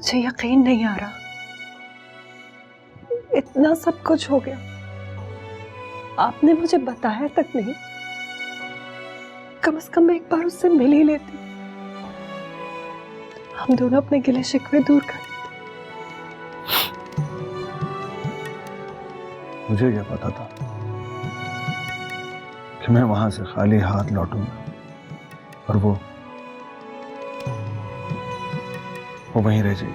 मुझे यकीन नहीं आ रहा, इतना सब कुछ हो गया, आपने मुझे बताया तक नहीं। कम से कम मैं एक बार उससे मिल ही लेती, हम दोनों अपने गिले शिकवे दूर कर लेते। मुझे क्या पता था कि मैं वहां से खाली हाथ लौटूंगा और वो वहीं रह जाएगी।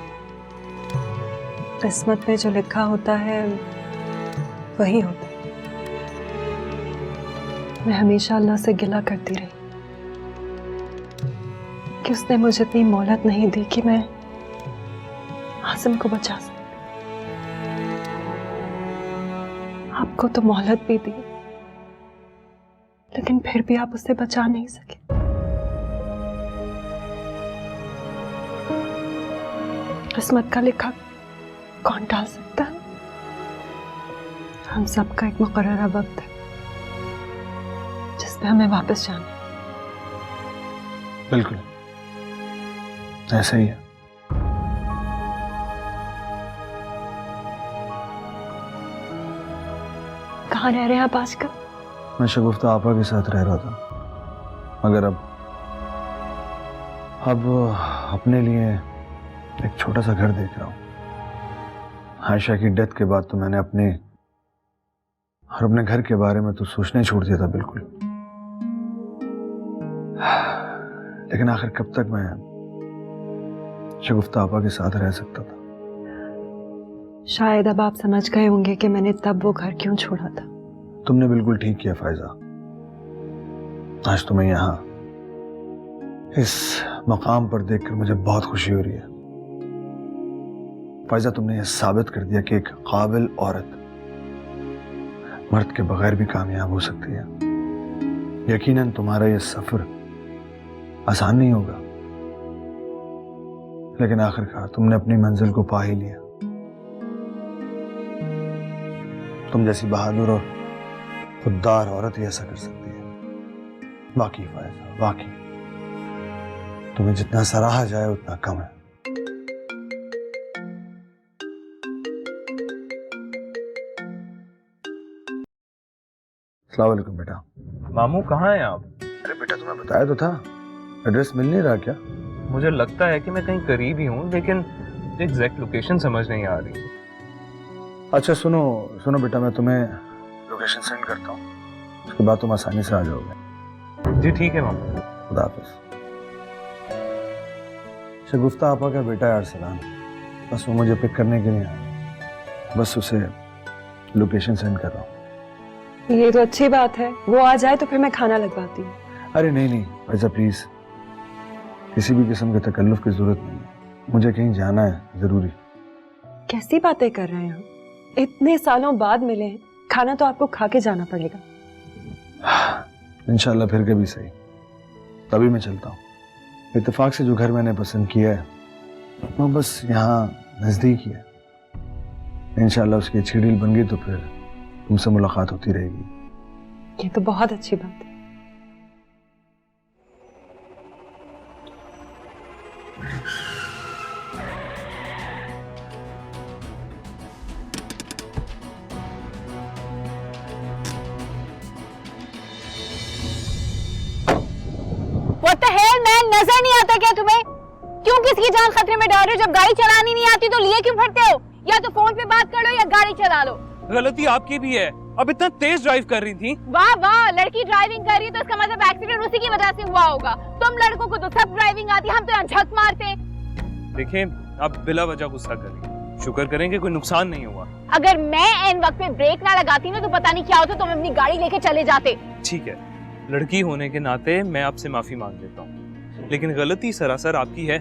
किस्मत में जो लिखा होता है वही होता है। मैं हमेशा अल्लाह से गिला करती रही कि उसने मुझे इतनी मोहलत नहीं दी कि मैं आसिम को बचा सकती। आपको तो मोहलत भी दी, लेकिन फिर भी आप उसे बचा नहीं सके। किस्मत का लिखा कौन टाल सकता है? हम सबका एक मुकर्ररा वक्त है जिसमें हमें वापस जाना। बिल्कुल ऐसा ही है। कहाँ रह रहे हैं आप आजकल? मैं शगुफ्ता आपा के साथ रह रहा था, मगर अब अपने लिए एक छोटा सा घर देख रहा हूँ। आयशा की डेथ के बाद तो मैंने अपने घर के बारे में तो सोचना ही छोड़ दिया था बिल्कुल। लेकिन आखिर कब तक मैं शगुफ्ता आपा के साथ रह सकता था? शायद अब आप समझ गए होंगे कि मैंने तब वो घर क्यों छोड़ा था। तुमने बिल्कुल ठीक किया फायजा। आज तुम्हें यहाँ इस मकाम पर देखकर मुझे बहुत खुशी हो रही है। फायजा, तुमने यह साबित कर दिया कि एक काबिल औरत मर्द के बगैर भी कामयाब हो सकती है। यकीनन तुम्हारा यह सफर आसान नहीं होगा, लेकिन आखिरकार तुमने अपनी मंजिल को पा ही लिया। तुम जैसी बहादुर और खुददार औरत ही ऐसा कर सकती है। वाकई फायजा, वाकई तुम्हें जितना सराहा जाए उतना कम है। अस्सलाम वालेकुम बेटा। मामू कहाँ हैं आप? अरे बेटा, तुम्हें बताया तो था, एड्रेस मिल नहीं रहा क्या? मुझे लगता है कि मैं कहीं करीब ही हूँ, लेकिन एग्जैक्ट लोकेशन समझ नहीं आ रही। अच्छा सुनो बेटा, मैं तुम्हें लोकेशन सेंड करता हूँ, उसके बाद तुम आसानी से आ जाओगे। जी ठीक है मामू। खुदा हाफिज। शगुफ्ता आपा का बेटा है अरसलान, बस वो मुझे पिक करने के लिए आया, बस उसे लोकेशन सेंड कर रहा हूँ। ये तो अच्छी बात है, वो आ जाए तो फिर मैं खाना लगवाती हूँ। अरे नहीं ऐसा प्लीज, किसी भी किस्म के तकल्लुफ की जरूरत नहीं है, मुझे कहीं जाना है जरूरी। कैसी बातें कर रहे हैं हम? इतने सालों बाद मिले हैं, खाना तो आपको खा के जाना पड़ेगा। इंशाल्लाह फिर कभी सही, तभी मैं चलता हूँ। इत्तेफाक से जो घर मैंने पसंद किया है वो बस यहाँ नजदीक ही है। इंशाल्लाह उसकी अच्छी डील बन गई तो फिर तुमसे मुलाकात होती रहेगी। ये तो बहुत अच्छी बात है। What the hell man, नजर नहीं आता क्या तुम्हें? क्यों किसकी जान खतरे में डाल रहे हो? जब गाड़ी चलानी नहीं आती तो लिए क्यों फिरते हो? या तो फोन पे बात कर लो या गाड़ी चला लो। गलती आपकी भी है, अब इतना तेज ड्राइव कर रही थी। वाह वाह, लड़की ड्राइविंग कर रही है तो इसका मतलब एक्सीडेंट उसी की वजह से हुआ होगा। तुम लड़कों को तो सब ड्राइविंग आती है, हम तो यहाँ झक मारते हैं। देखिए, आप बिला वजह गुस्सा कर रही हैं। शुक्र करें कि कोई नुकसान नहीं हुआ। अगर मैं एन वक्त पे ब्रेक ना लगाती ना तो पता नहीं क्या होता, तुम अपनी गाड़ी लेके चले जाते। ठीक है, लड़की होने के नाते मैं आपसे माफी मांग लेता हूँ, लेकिन गलती सरासर आपकी है।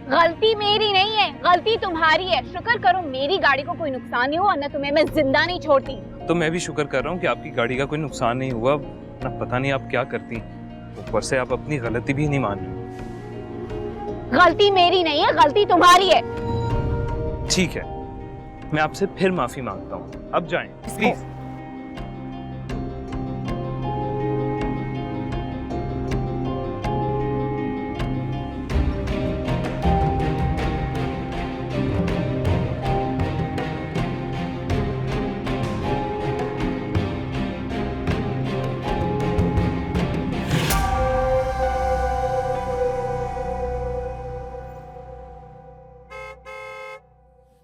गलती मेरी नहीं है, गलती तुम्हारी है। शुक्र करो मेरी गाड़ी को कोई नुकसान नहीं हुआ, वरना तुम्हें मैं जिंदा नहीं छोड़ती। तो मैं भी शुक्र कर रहा हूँ कि आपकी गाड़ी का कोई नुकसान नहीं हुआ, ना पता नहीं आप क्या करती। ऊपर से आप अपनी गलती भी नहीं मान रही। गलती मेरी नहीं है, गलती तुम्हारी है। ठीक है, मैं आपसे फिर माफी मांगता हूँ, अब जाएं प्लीज।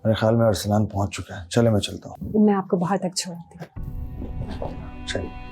मेरे ख्याल में अरसलान पहुंच चुका है। चले मैं चलता हूँ। मैं आपको बाहर तक छोड़ती हूँ। चलिए।